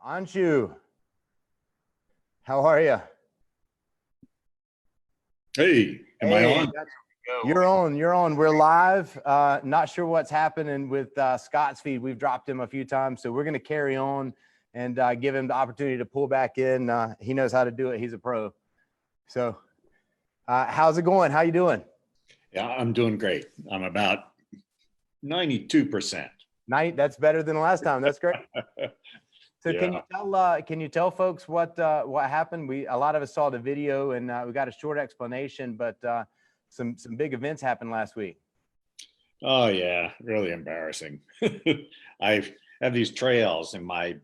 An-Shu, how are you? Hey, am I Hey, on? you're on. You're on. We're live. Not sure what's happening with Scott's feed. We've dropped him a few times, so we're going to carry on and give him the opportunity to pull back in. He knows how to do it. He's a pro. So, how's it going? How you doing? Yeah, I'm doing great. I'm about 92%. That's better than the last time. That's great. So Yeah. can you tell folks what happened? A lot of us saw the video and we got a short explanation, but some big events happened last week. Oh, yeah. Really embarrassing. I have these trails in what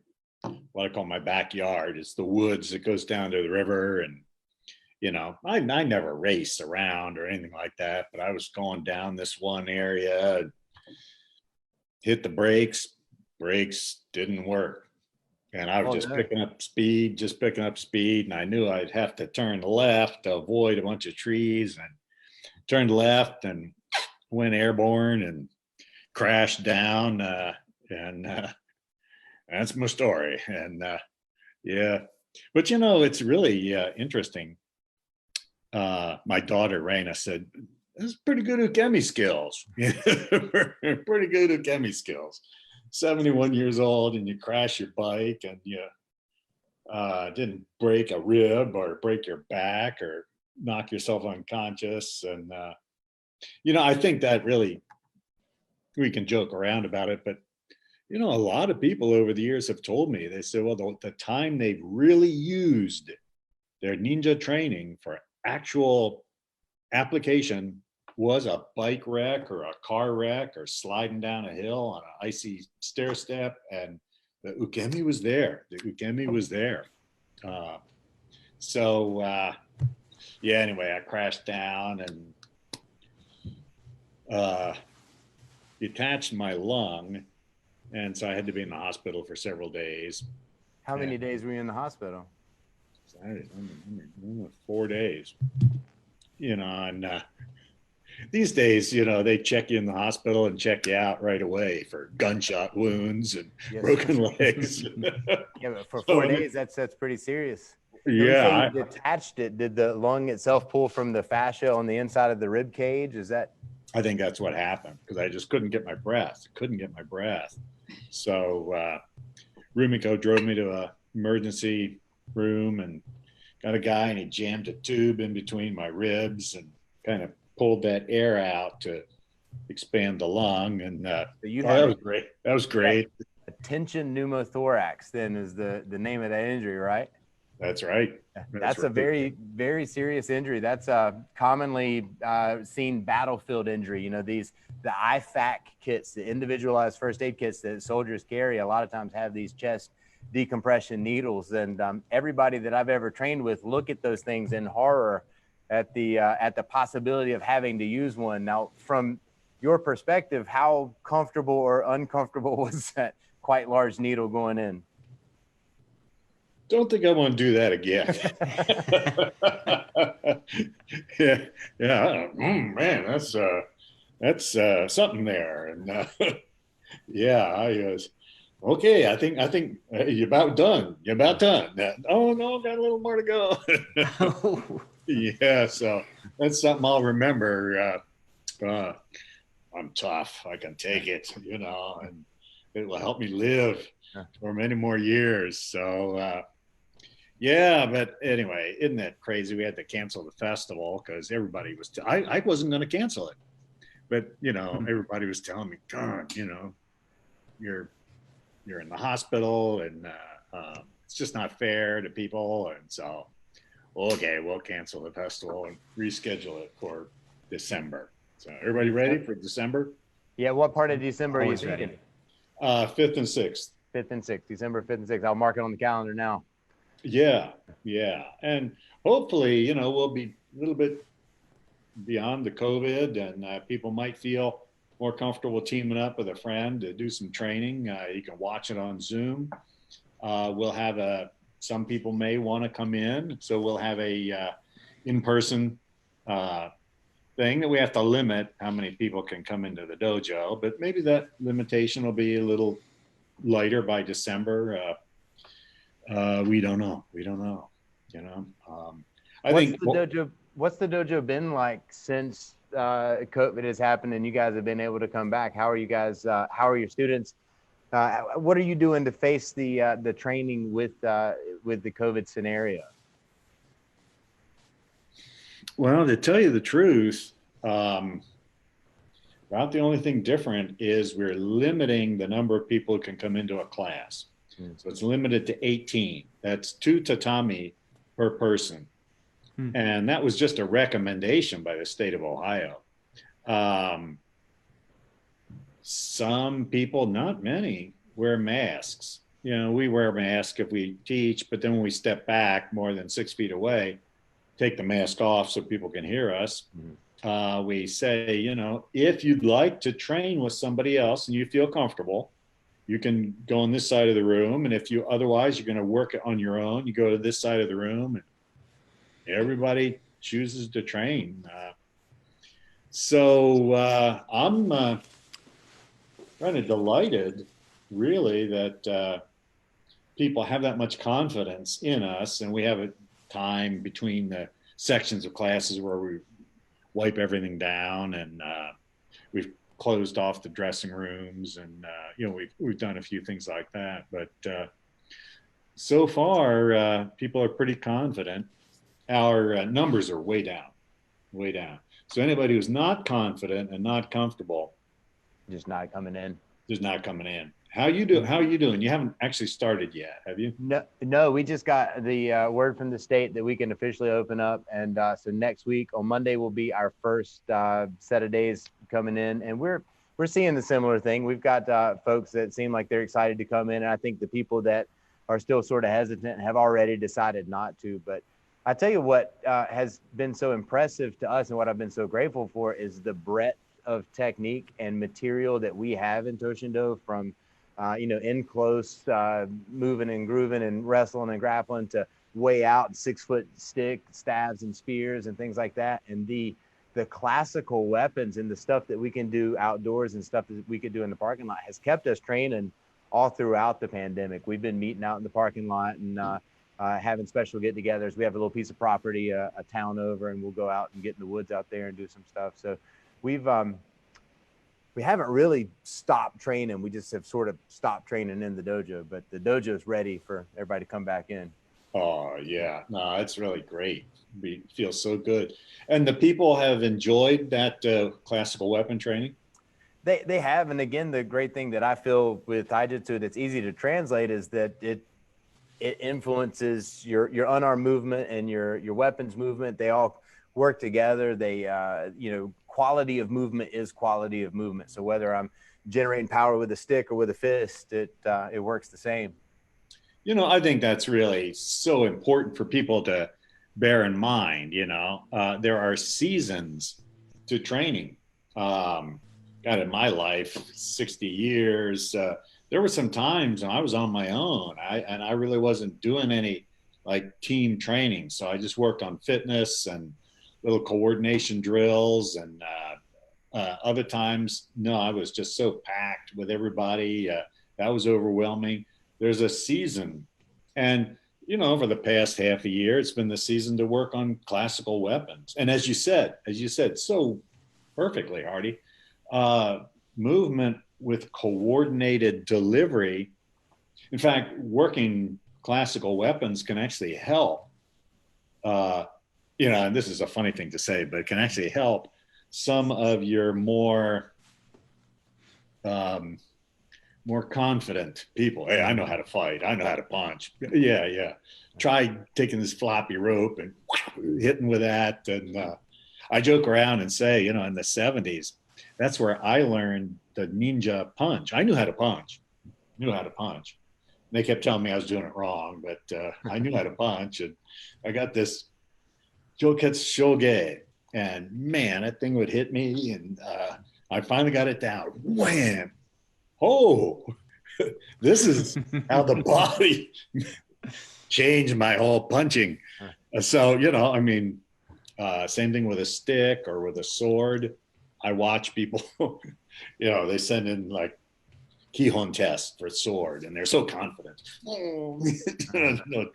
I call my backyard. It's the woods that goes down to the river. And, I never race around or anything like that, but I was going down this one area, hit the brakes didn't work. And I was just picking up speed, and I knew I'd have to turn left to avoid a bunch of trees, and turned left and went airborne and crashed down. And that's my story. And yeah, but it's really interesting. My daughter Raina said, "That's pretty good ukemi skills." Pretty good ukemi skills. 71 years old and you crash your bike and you didn't break a rib or break your back or knock yourself unconscious. And, I think that really, we can joke around about it, but, a lot of people over the years have told me, they said, well, the time they've really used their ninja training for actual application was a bike wreck or a car wreck or sliding down a hill on an icy stair step, and the ukemi was there. Yeah, anyway, I crashed down and detached my lung, and so I had to be in the hospital for several days. How many days were you in the hospital? 4 days. And these days, they check you in the hospital and check you out right away for gunshot wounds and broken legs. Yeah, but for 4 days, that's pretty serious. Yeah. You detached it. Did the lung itself pull from the fascia on the inside of the rib cage? Is that? I think that's what happened, because I just couldn't get my breath. So Rumiko drove me to a emergency room and got a guy, and he jammed a tube in between my ribs and kind of pulled that air out to expand the lung. And that was great. That was great. Tension pneumothorax then is the name of that injury, right? That's right. That's a very, very serious injury. That's a commonly seen battlefield injury. The IFAC kits, the individualized first aid kits that soldiers carry, a lot of times have these chest decompression needles. And everybody that I've ever trained with look at those things in horror at the possibility of having to use one. Now, from your perspective, how comfortable or uncomfortable was that quite large needle going in? Don't think I want to do that again. Yeah. Man, that's something there. And yeah, I was okay. I think you're about done. Oh no, got a little more to go. Yeah, so that's something I'll remember. I'm tough. I can take it, and it will help me live for many more years. So yeah, but anyway, isn't that crazy? We had to cancel the festival because everybody was. I wasn't going to cancel it, but everybody was telling me, God, you're in the hospital, and it's just not fair to people. And so, okay, we'll cancel the festival and reschedule it for December. So everybody ready for December? Yeah. What part of December are you thinking? 5th and 6th. 5th and 6th, December 5th and 6th. I'll mark it on the calendar now. Yeah. And hopefully, we'll be a little bit beyond the COVID, and people might feel more comfortable teaming up with a friend to do some training. You can watch it on Zoom. We'll have some people may want to come in, so we'll have a in-person thing that we have to limit how many people can come into the dojo, but maybe that limitation will be a little lighter by December. We don't know. We don't know. You know, I What's think. the dojo? What's the dojo been like since COVID has happened and you guys have been able to come back? How are you guys? How are your students? What are you doing to face the training with the COVID scenario? Well, to tell you the truth, about the only thing different is we're limiting the number of people who can come into a class. So it's limited to 18. That's 2 tatami per person. And that was just a recommendation by the state of Ohio. Um, some people, not many, wear masks. You know, we wear a mask if we teach, but then when we step back more than 6 feet away, take the mask off so people can hear us. We say, you know, if you'd like to train with somebody else and you feel comfortable, you can go on this side of the room. And if you otherwise you're going to work on your own, you go to this side of the room, and everybody chooses to train. I'm kind of delighted, really, that people have that much confidence in us, and we have a time between the sections of classes where we wipe everything down, and we've closed off the dressing rooms, and you know, we've done a few things like that. But so far, people are pretty confident. Our numbers are way down, way down. So anybody who's not confident and not comfortable, Just not coming in. just not coming in. How you do? How are you doing? You haven't actually started yet, have you? No, we just got the word from the state that we can officially open up, and so next week on Monday will be our first set of days coming in, and we're seeing the similar thing. We've got folks that seem like they're excited to come in, and I think the people that are still sort of hesitant have already decided not to. But I tell you what has been so impressive to us, and what I've been so grateful for, is the breadth of technique and material that we have in To-Shin-Do, from in close, moving and grooving and wrestling and grappling, to way out 6-foot stick stabs and spears and things like that. And the classical weapons and the stuff that we can do outdoors and stuff that we could do in the parking lot has kept us training all throughout the pandemic. We've been meeting out in the parking lot and having special get-togethers. We have a little piece of property, a town over, and we'll go out and get in the woods out there and do some stuff. So we haven't really stopped training. We just have sort of stopped training in the dojo, but the dojo is ready for everybody to come back in. Oh yeah, no, it's really great. We feel so good, and the people have enjoyed that classical weapon training. They have, and again, the great thing that I feel with taijutsu that's easy to translate is that it influences your unarmed movement and your weapons movement. They all work together. They quality of movement is quality of movement. So whether I'm generating power with a stick or with a fist, it works the same. You know, I think that's really so important for people to bear in mind. You know, there are seasons to training. God, in my life, 60 years, there were some times when I was on my own. I really wasn't doing any like team training. So I just worked on fitness and little coordination drills, and other times, no, I was just so packed with everybody. That was overwhelming. There's a season. And, you know, over the past half a year, it's been the season to work on classical weapons. And as you said so perfectly, Hardy, movement with coordinated delivery. In fact, working classical weapons can actually help. And this is a funny thing to say, but it can actually help some of your more confident people. Hey, I know how to fight. I know how to punch. Yeah. Try taking this floppy rope and hitting with that. And I joke around and say, you know, in the 70s, that's where I learned the ninja punch. I knew how to punch. And they kept telling me I was doing it wrong, but I knew how to punch. And I got this Joketsu Shoge, and man, that thing would hit me, and I finally got it down. Wham! Oh, this is how the body changed my whole punching. So, you know, I mean, same thing with a stick or with a sword. I watch people, you know, they send in like Kihon test for sword, and they're so confident. No,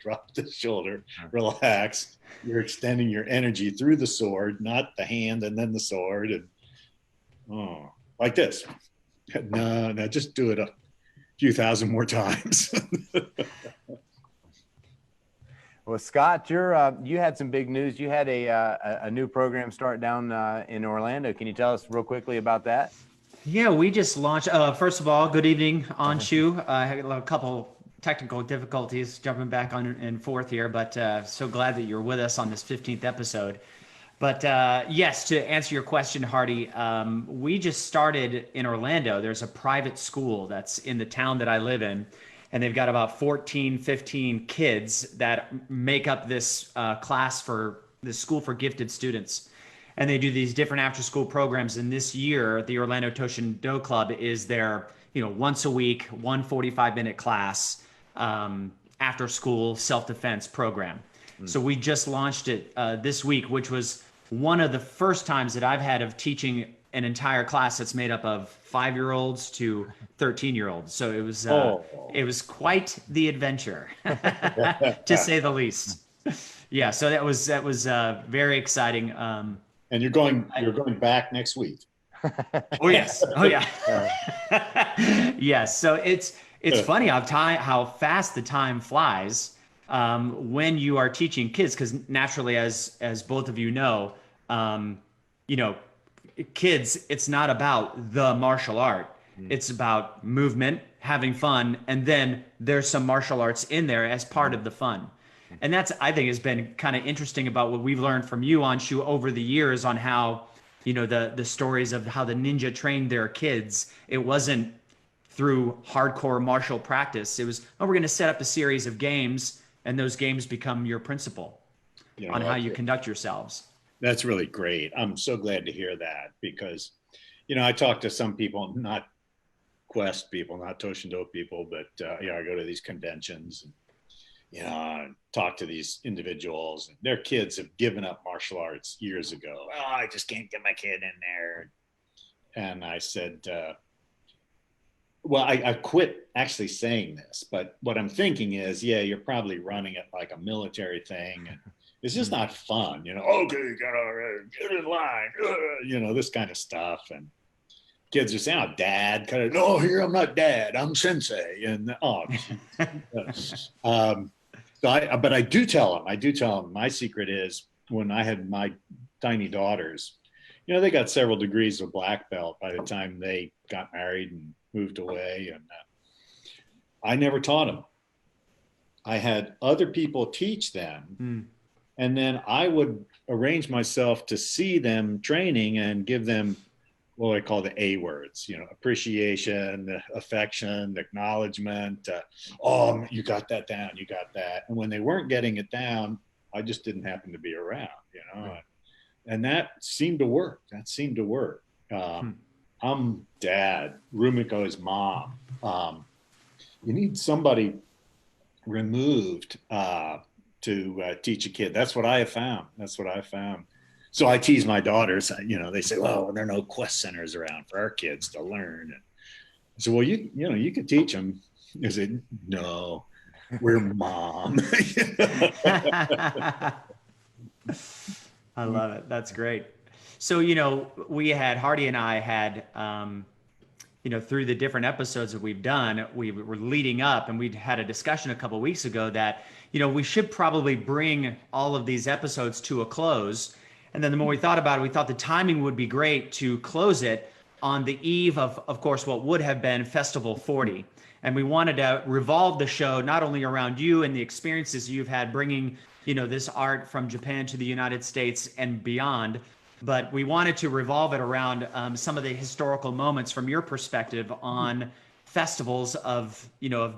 drop the shoulder, relax. You're extending your energy through the sword, not the hand and then the sword, and like this. No, just do it a few thousand more times. Well, Scott, you had some big news. You had a new program start down in Orlando. Can you tell us real quickly about that? Yeah, we just launched. First of all, good evening, An-Shu. I had a couple technical difficulties jumping back on and forth here, but so glad that you're with us on this 15th episode. But yes, to answer your question, Hardy, we just started in Orlando. There's a private school that's in the town that I live in, and they've got about 14, 15 kids that make up this class for this school for gifted students. And they do these different after school programs. And this year, the Orlando To-Shin Do Club is their, once a week, 145-minute class after school self-defense program. So we just launched it this week, which was one of the first times that I've had of teaching an entire class that's made up of 5-year-olds to 13-year-olds. So it was quite the adventure, to say the least. Yeah, so that was very exciting. And you're going back next week. Oh yes. Oh yeah. Yes. So it's funny how fast the time flies when you are teaching kids, because naturally, as both of you know, kids, it's not about the martial art. It's about movement, having fun, and then there's some martial arts in there as part of the fun. And that's, I think, has been kind of interesting about what we've learned from you, An-Shu, over the years on how, the stories of how the ninja trained their kids. It wasn't through hardcore martial practice. It was, we're going to set up a series of games, and those games become your principle on how you conduct yourselves. That's really great. I'm so glad to hear that, because, I talk to some people, not Quest people, not Toshindo people, but, I go to these conventions and, talk to these individuals, and their kids have given up martial arts years ago. Oh, I just can't get my kid in there. And I said, well, I quit actually saying this, but what I'm thinking is, you're probably running it like a military thing, and it's just not fun, okay, you gotta get in line, this kind of stuff. And kids are saying, dad, no, here, I'm not dad, I'm sensei. And but I do tell them, my secret is, when I had my tiny daughters, they got several degrees of black belt by the time they got married and moved away. And I never taught them. I had other people teach them. And then I would arrange myself to see them training and give them what I call the A words, appreciation, the affection, the acknowledgement. You got that down, you got that. And when they weren't getting it down, I just didn't happen to be around, And that seemed to work. I'm dad, Rumiko's mom. You need somebody removed to teach a kid. That's what I have found. So I tease my daughters, they say, well, there are no quest centers around for our kids to learn. And I said, well, you could teach them. I said, no, we're mom. I love it. That's great. So, Hardy and I had, through the different episodes that we've done, we were leading up, and we had a discussion a couple of weeks ago that, we should probably bring all of these episodes to a close. And then the more we thought about it, we thought the timing would be great to close it on the eve of course, what would have been Festival 40. And we wanted to revolve the show not only around you and the experiences you've had bringing, this art from Japan to the United States and beyond, but we wanted to revolve it around some of the historical moments from your perspective on festivals of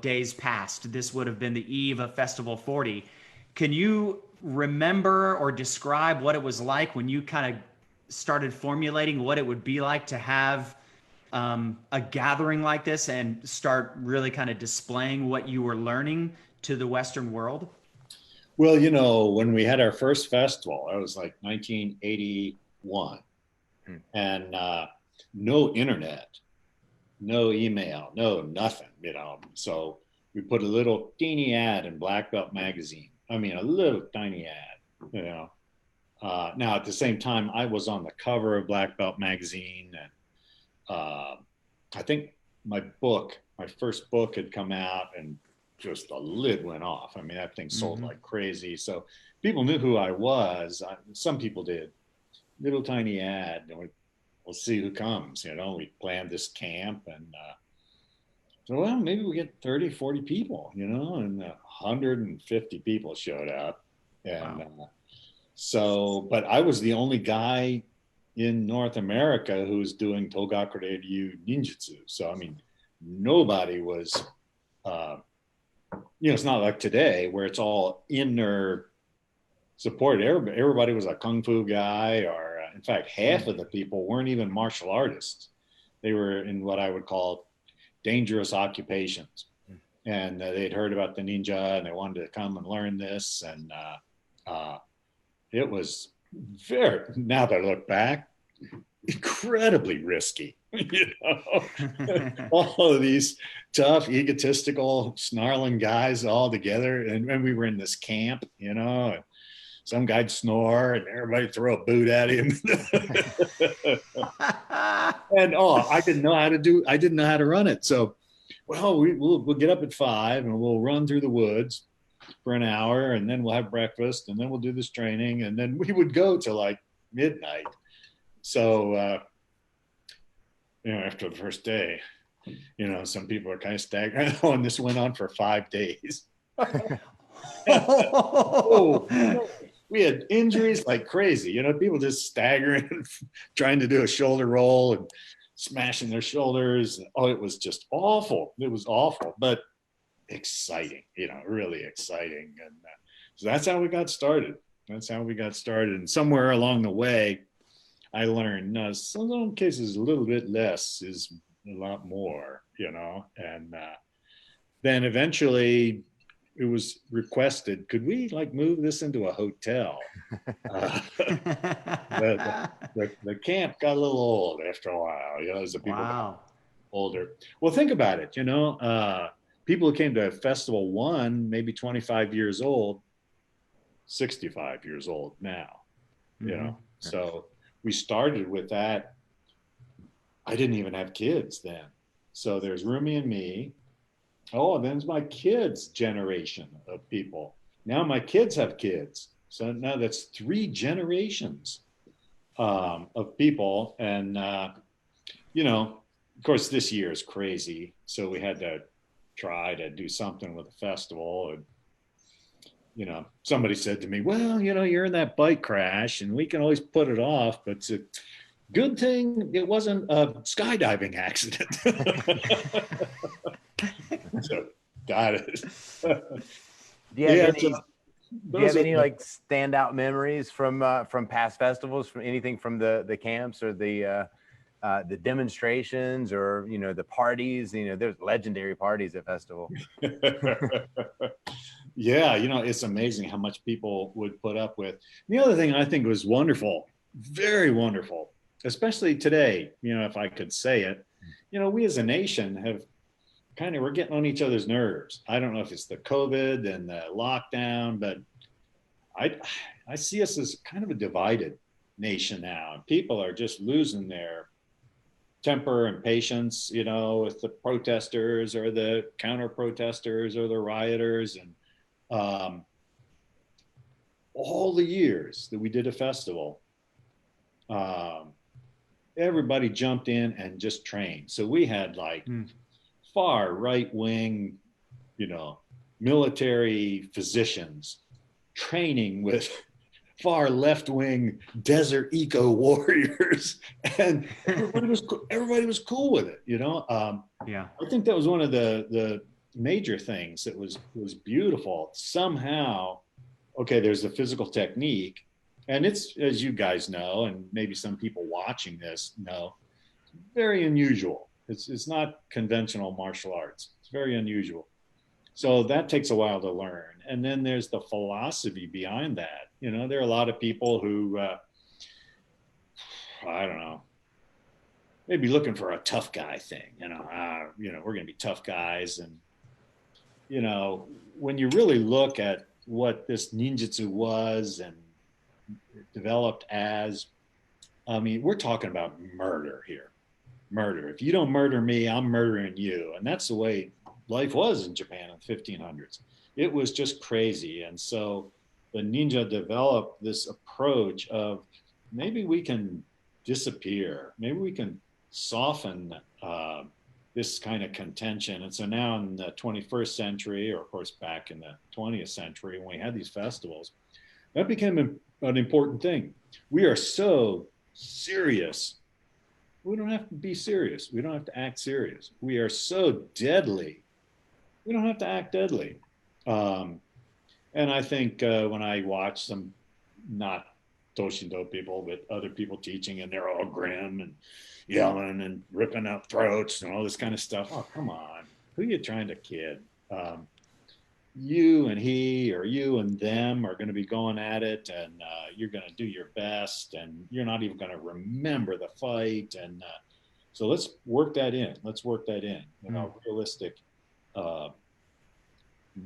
days past. This would have been the eve of Festival 40. Can you remember or describe what it was like when you kind of started formulating what it would be like to have a gathering like this and start really kind of displaying what you were learning to the Western world? Well, when we had our first festival, it was like 1981, and no internet. no email, no nothing, So we put a little teeny ad in Black Belt magazine. I mean, a little tiny ad. Now at the same time, I was on the cover of Black Belt magazine, and I think my first book had come out, and just the lid went off. I mean, that thing sold like crazy. So people knew who I was. Some people did. Little tiny ad, and we'll see who comes. We planned this camp, and so, well, maybe we get 30, 40 people, and 150 people showed up. And but I was the only guy in North America who was doing Togaku Ryu ninjutsu. So, I mean, nobody was, it's not like today where it's all inner supported. Everybody was a kung fu guy, or in fact, half of the people weren't even martial artists. They were in what I would call dangerous occupations. And they'd heard about the ninja and they wanted to come and learn this. And it was now that I look back, incredibly risky. All of these tough, egotistical, snarling guys all together. And we were in this camp, and some guy'd snore and everybody throw a boot at him. And I didn't know how to run it. So, well, we'll get up at 5 and we'll run through the woods for an hour, and then we'll have breakfast, and then we'll do this training, and then we would go to like midnight. So, after the first day, some people are kind of staggering. And this went on for 5 days. We had injuries like crazy. People just staggering, trying to do a shoulder roll and smashing their shoulders. It was just awful. It was awful, but exciting, really exciting. And so that's how we got started. And somewhere along the way, I learned some cases a little bit less is a lot more, and then eventually it was requested, could we move this into a hotel? The camp got a little old after a while, as the people got older. Well, think about it, people who came to Festival 1, maybe 25 years old, 65 years old now, So we started with that. I didn't even have kids then. So there's Rumi and me. Then there's my kids' generation of people. Now my kids have kids. So now that's 3 generations of people. And, of course, this year is crazy. So we had to try to do something with the festival. And, somebody said to me, well, you're in that bike crash and we can always put it off, but it's a good thing it wasn't a skydiving accident. So, got it. Do you have any standout memories from past festivals, from anything from the camps or the demonstrations, or the parties? There's legendary parties at festival. Yeah, it's amazing how much people would put up with. The other thing I think was wonderful, very wonderful, especially today, if I could say it, we as a nation have we're getting on each other's nerves. I don't know if it's the COVID and the lockdown, but I see us as kind of a divided nation now. And people are just losing their temper and patience, with the protesters or the counter protesters or the rioters. And all the years that we did a festival, everybody jumped in and just trained. So we had far right wing, military physicians training with far left wing desert eco warriors, and everybody was cool with it. I think that was one of the major things that was beautiful. Somehow, okay, there's the physical technique, and it's, as you guys know, and maybe some people watching this know, very unusual. It's not conventional martial arts. It's very unusual. So that takes a while to learn. And then there's the philosophy behind that. There are a lot of people who, I don't know, maybe looking for a tough guy thing, we're going to be tough guys. And, when you really look at what this ninjutsu was and developed as, I mean, we're talking about murder here. Murder. If you don't murder me, I'm murdering you. And that's the way life was in Japan in the 1500s. It was just crazy. And so the ninja developed this approach of maybe we can disappear. Maybe we can soften this kind of contention. And so now in the 21st century, or of course back in the 20th century, when we had these festivals, that became an important thing. We are so serious. We don't have to be serious. We don't have to act serious. We are so deadly. We don't have to act deadly. And I think when I watch some, not To-Shin people, but other people teaching, and they're all grim and yelling and ripping out throats and all this kind of stuff. Oh, come on. Who are you trying to kid? You and he, or you and them, are going to be going at it, and you're going to do your best, and you're not even going to remember the fight. And so let's work that in. Realistic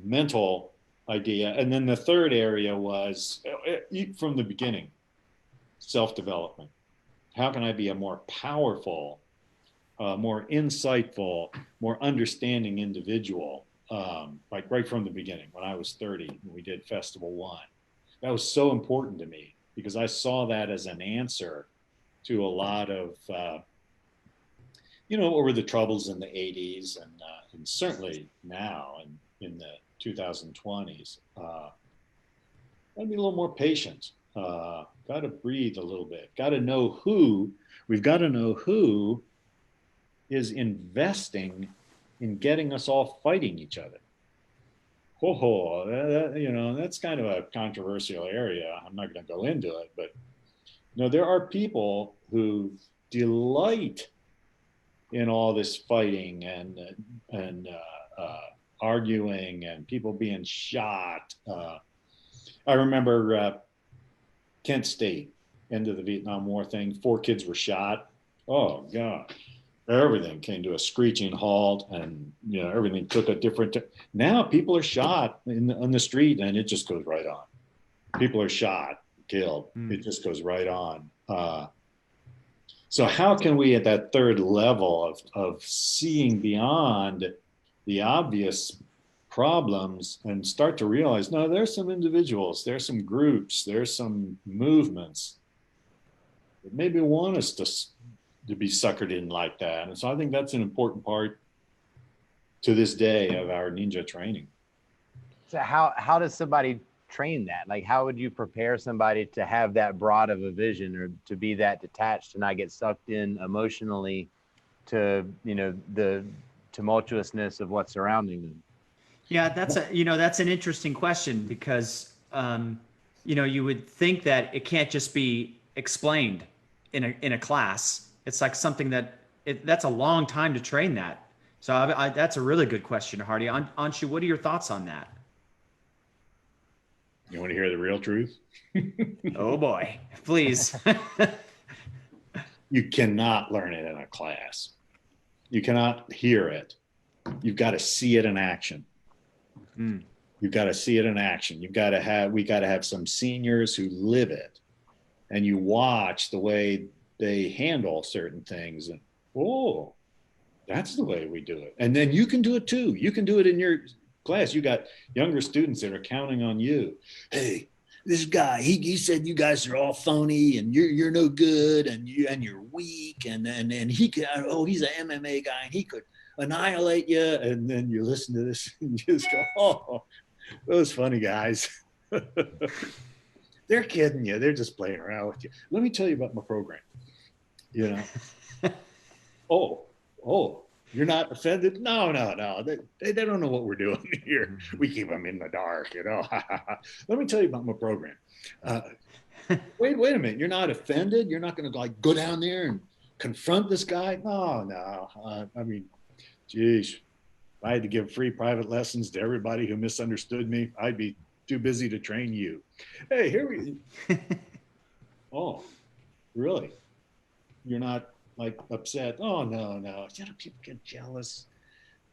mental idea. And then the third area was from the beginning, self-development. How can I be a more powerful, more insightful, more understanding individual? Like right from the beginning, when I was 30, when we did Festival 1, that was so important to me because I saw that as an answer to a lot of, what were the troubles in the 80s and certainly now and in the 2020s. Gotta be a little more patient. Got to breathe a little bit. Got to know we've got to know who is investing in getting us all fighting each other. That's kind of a controversial area. I'm not going to go into it, but there are people who delight in all this fighting and arguing and people being shot. I remember Kent State, end of the Vietnam War thing. 4 kids were shot. Oh God. Everything came to a screeching halt, and everything took a different. Now people are shot on the street, and it just goes right on. People are shot, killed. It just goes right on. So how can we, at that third level of seeing beyond the obvious problems, and start to realize, no, there's some individuals, there's some groups, there's some movements that maybe want us to be suckered in like that. And so I think that's an important part to this day of our ninja training. So how does somebody train that? Like, how would you prepare somebody to have that broad of a vision, or to be that detached, to not get sucked in emotionally to, the tumultuousness of what's surrounding them? Yeah, that's an interesting question, because, you would think that it can't just be explained in a class. It's like something that's a long time to train that. So that's a really good question, Hardy. An-Shu, what are your thoughts on that? You want to hear the real truth? Oh boy, please. You cannot learn it in a class. You cannot hear it. You've got to see it in action. You've got to see it in action. We got to have some seniors who live it, and you watch the way they handle certain things, and that's the way we do it. And then you can do it too. You can do it in your class. You got younger students that are counting on you. Hey, this guy, he said you guys are all phony and you're no good and you're weak and he could, he's an MMA guy and he could annihilate you. And then you listen to this and you just go, oh, those funny guys. They're kidding you. They're just playing around with you. Let me tell you about my program. Oh, you're not offended? No. They don't know what we're doing here. We keep them in the dark, Let me tell you about my program. Wait a minute. You're not offended? You're not going to go down there and confront this guy? No. I mean, geez, if I had to give free private lessons to everybody who misunderstood me, I'd be too busy to train you. Hey, here we. Oh, really? You're not like upset. Oh no, people get jealous.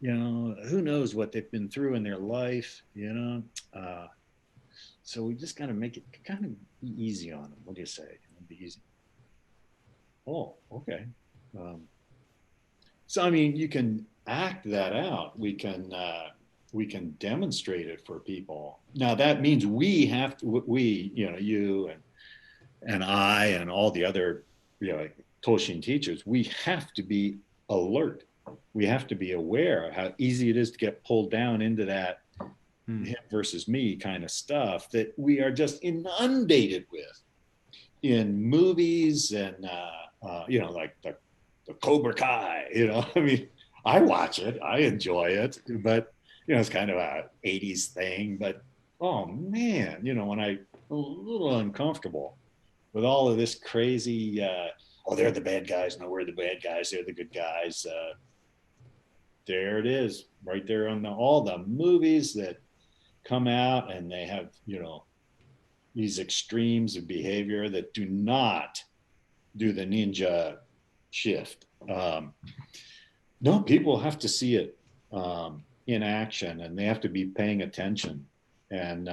Who knows what they've been through in their life, so we just got to make it kind of be easy on them. What do you say? Be easy. Oh, okay. Um, so I mean, you can act that out. We can demonstrate it for people. Now that means we have to. You and I and all the other, like To-Shin teachers, we have to be alert. We have to be aware of how easy it is to get pulled down into that him versus me kind of stuff that we are just inundated with in movies and like the Cobra Kai. I mean, I watch it, I enjoy it, but it's kind of a 80s thing. But oh man, when I'm a little uncomfortable with all of this crazy. Oh, they're the bad guys. No, we're the bad guys. They're the good guys. There it is, right there on all the movies that come out, and they have these extremes of behavior that do not do the ninja shift. No, people have to see it in action, and they have to be paying attention, and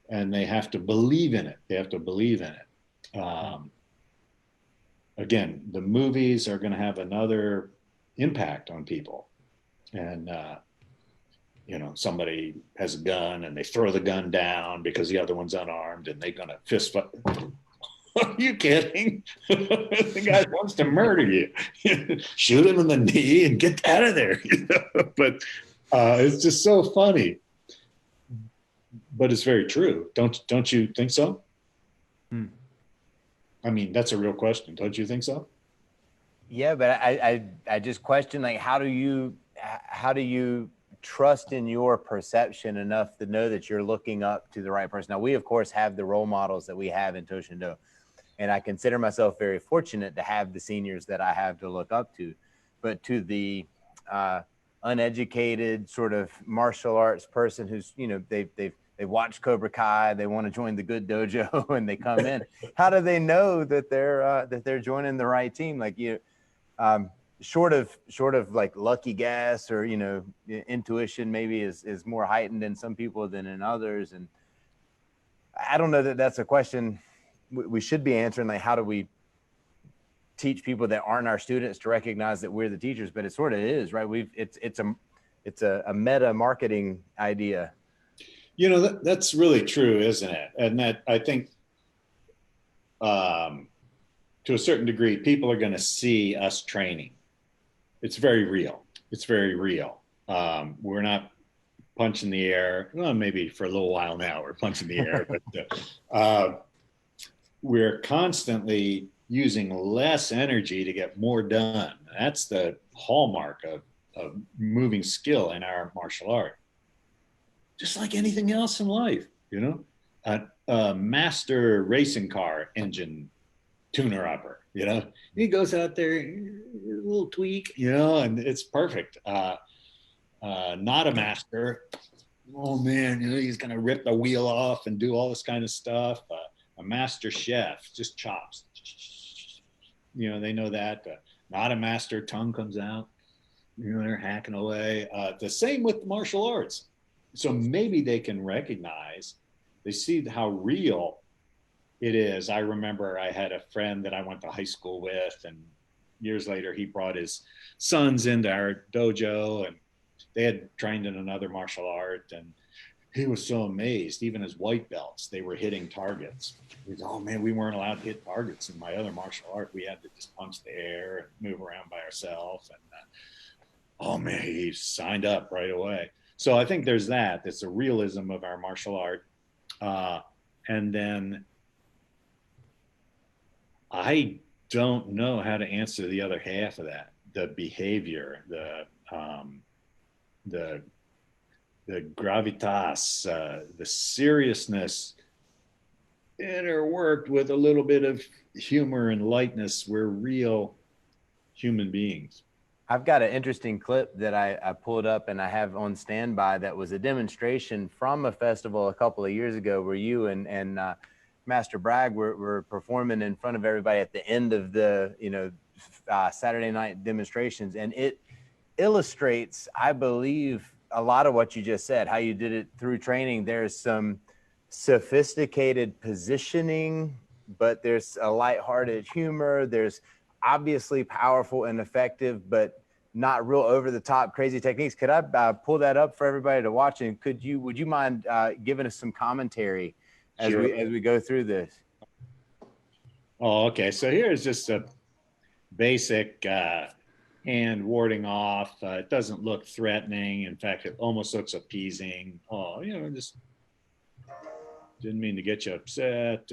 they have to believe in it. They have to believe in it. Again, the movies are going to have another impact on people, and somebody has a gun and they throw the gun down because the other one's unarmed, and they're going to fist fight. Are you kidding? The guy wants to murder you. Shoot him in the knee and get out of there. But it's just so funny. But it's very true. Don't you think so? I mean, that's a real question. Don't you think so? Yeah, but I just question, like, how do you trust in your perception enough to know that you're looking up to the right person? Now, we of course have the role models that we have in To-Shin-Do, and I consider myself very fortunate to have the seniors that I have to look up to. But to the uneducated sort of martial arts person who's they watch Cobra Kai, they want to join the good dojo, and they come in. How do they know that they're joining the right team? Like short of like lucky guess or intuition maybe is more heightened in some people than in others. And I don't know that that's a question we should be answering. Like, how do we teach people that aren't our students to recognize that we're the teachers? But it sort of is, right? It's a meta marketing idea. That's really true, isn't it? And that, I think, to a certain degree, people are going to see us training. It's very real. It's very real. We're not punching the air. Well, maybe for a little while now we're punching the air, but we're constantly using less energy to get more done. That's the hallmark of moving skill in our martial art. Just like anything else in life, a master racing car engine tuner upper, he goes out there, a little tweak, and it's perfect. Not a master. Oh man, he's going to rip the wheel off and do all this kind of stuff. A master chef just chops. They know that. Not a master, tongue comes out. They're hacking away. The same with martial arts. So maybe they can recognize, they see how real it is. I remember I had a friend that I went to high school with, and years later he brought his sons into our dojo, and they had trained in another martial art, and he was so amazed. Even as white belts, they were hitting targets. He said, oh man, we weren't allowed to hit targets in my other martial art. We had to just punch the air and move around by ourselves. And oh man, he signed up right away. So I think there's that. It's a realism of our martial art. And then I don't know how to answer the other half of that. The behavior, the gravitas, the seriousness interworked with a little bit of humor and lightness. We're real human beings. I've got an interesting clip that I pulled up and I have on standby that was a demonstration from a festival a couple of years ago where you and Master Bragg were performing in front of everybody at the end of the, Saturday night demonstrations. And it illustrates, I believe, a lot of what you just said, how you did it through training. There's some sophisticated positioning, but there's a lighthearted humor. There's obviously powerful and effective, but not real over the top crazy techniques. Could I pull that up for everybody to watch? And would you mind giving us some commentary as we go through this? Oh, okay. So here's just a basic hand warding off. It doesn't look threatening. In fact, it almost looks appeasing. Oh, just didn't mean to get you upset.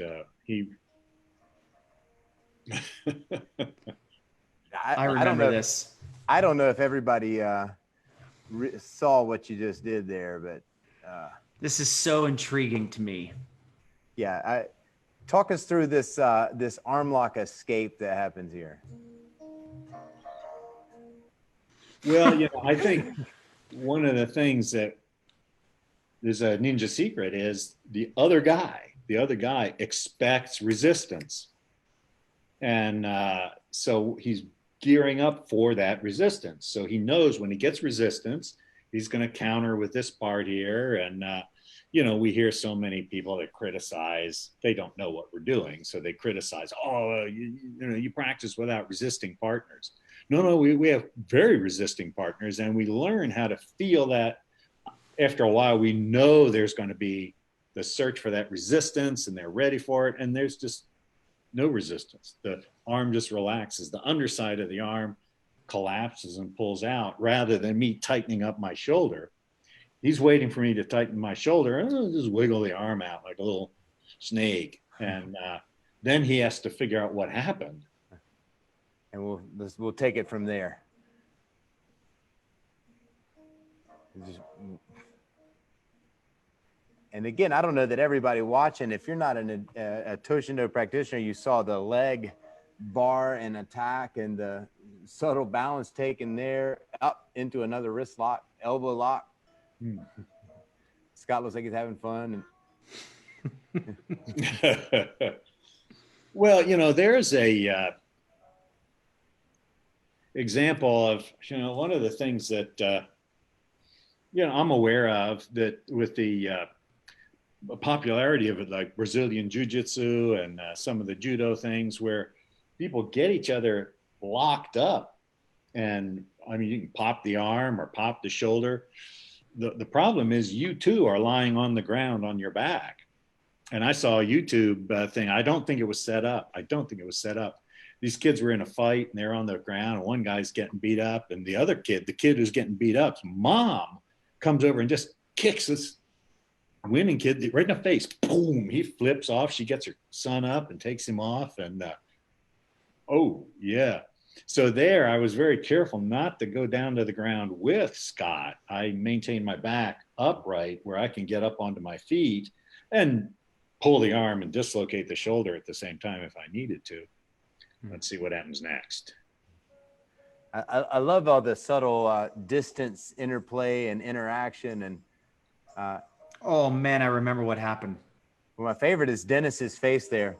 I remember this. I don't know if everybody saw what you just did there, but this is so intriguing to me. Yeah, talk us through this this arm lock escape that happens here. Well, I think one of the things that there's a ninja secret is the other guy expects resistance. And so he's gearing up for that resistance. So he knows when he gets resistance, he's going to counter with this part here. And, we hear so many people that criticize, they don't know what we're doing. So they criticize, you practice without resisting partners. No, we have very resisting partners, and we learn how to feel that. After a while, we know there's going to be the search for that resistance, and they're ready for it. And there's just no resistance. The arm just relaxes. The underside of the arm collapses and pulls out rather than me tightening up my shoulder. He's waiting for me to tighten my shoulder, and I'll just wiggle the arm out like a little snake. And then he has to figure out what happened. And we'll take it from there. And again, I don't know that everybody watching, if you're not a To-Shin practitioner, you saw the leg bar and attack and the subtle balance taken there up into another wrist lock, elbow lock. Scott looks like he's having fun. Well, there's a example of, one of the things that, I'm aware of, that with the popularity of it, like Brazilian Jiu-Jitsu and some of the judo things where people get each other locked up. And you can pop the arm or pop the shoulder. The problem is you too are lying on the ground on your back. And I saw a YouTube thing. I don't think it was set up. These kids were in a fight and they're on the ground, and one guy's getting beat up, and the other kid, the kid who's getting beat up's mom comes over and just kicks this winning kid right in the face. Boom, he flips off. She gets her son up and takes him off. And oh yeah. So there, I was very careful not to go down to the ground with Scott. I maintained my back upright where I can get up onto my feet and pull the arm and dislocate the shoulder at the same time if I needed to. Let's see what happens next. I love all the subtle distance interplay and interaction. And oh man, I remember what happened. Well, my favorite is Dennis's face there.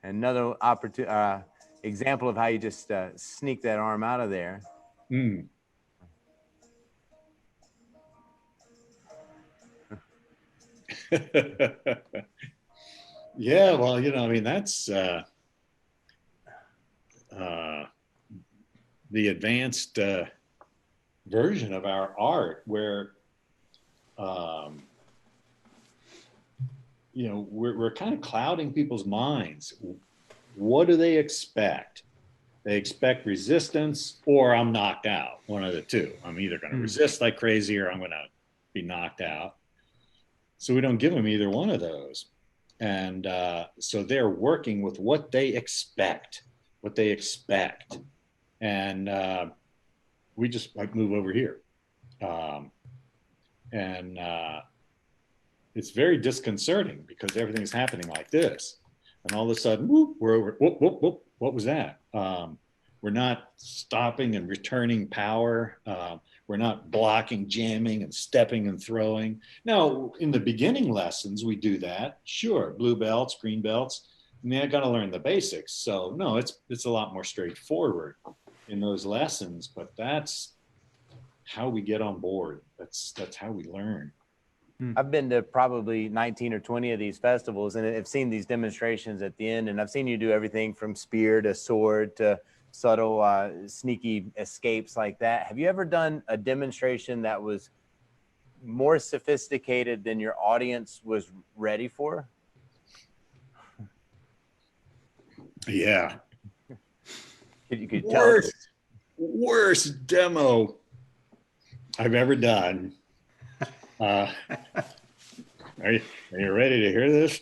Another example of how you just sneak that arm out of there. Yeah, well, that's the advanced version of our art where we're kind of clouding people's minds. What do they expect? They expect resistance, or I'm knocked out. One of the two. I'm either going to resist like crazy, or I'm going to be knocked out. So we don't give them either one of those. And so they're working with what they expect. And we just move over here. And it's very disconcerting because everything's happening like this. And all of a sudden, whoop, we're over, whoop, whoop, whoop. What was that? We're not stopping and returning power. we're not blocking, jamming, and stepping and throwing. Now, in the beginning lessons, we do that. Sure, blue belts, green belts. I mean, I got to learn the basics. So no, it's a lot more straightforward in those lessons. But that's how we get on board. That's how we learn. I've been to probably 19 or 20 of these festivals, and I've seen these demonstrations at the end, and I've seen you do everything from spear to sword to subtle, sneaky escapes like that. Have you ever done a demonstration that was more sophisticated than your audience was ready for? Yeah. You could tell us. Worst demo I've ever done. Are you ready to hear this?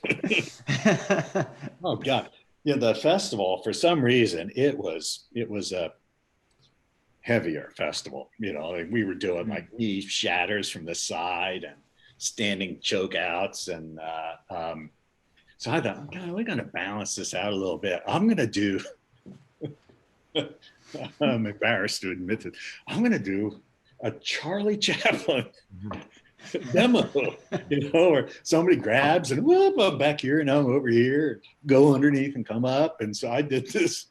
Oh God. Yeah, the festival, for some reason, it was a heavier festival. You know, like we were doing like knee shatters from the side and standing choke outs. And so I thought, God, we're gonna balance this out a little bit. I'm gonna do I'm embarrassed to admit it. I'm gonna do a Charlie Chaplin demo, you know, where somebody grabs and whoop, I'm back here and I'm over here, go underneath and come up. And so I did this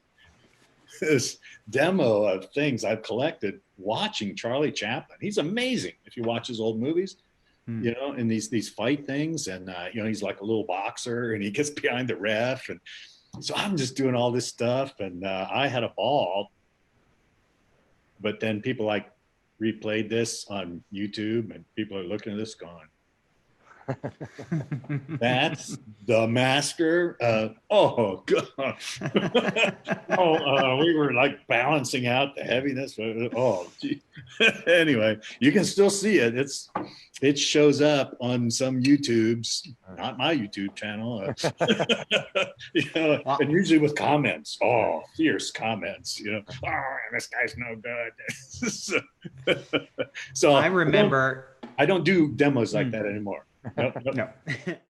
demo of things I've collected watching Charlie Chaplin. He's amazing if you watch his old movies, you know, and these fight things. And, you know, he's like a little boxer and he gets behind the ref. And so I'm just doing all this stuff. And I had a ball. But then people like replayed this on YouTube and people are looking at this going, that's the masker. Oh gosh. We were like balancing out the heaviness. Oh, gee. Anyway, you can still see it. It shows up on some YouTubes, not my YouTube channel. You know, wow. And usually with comments. Oh, fierce comments. You know, oh, this guy's no good. So I remember. I don't do demos like that anymore. No.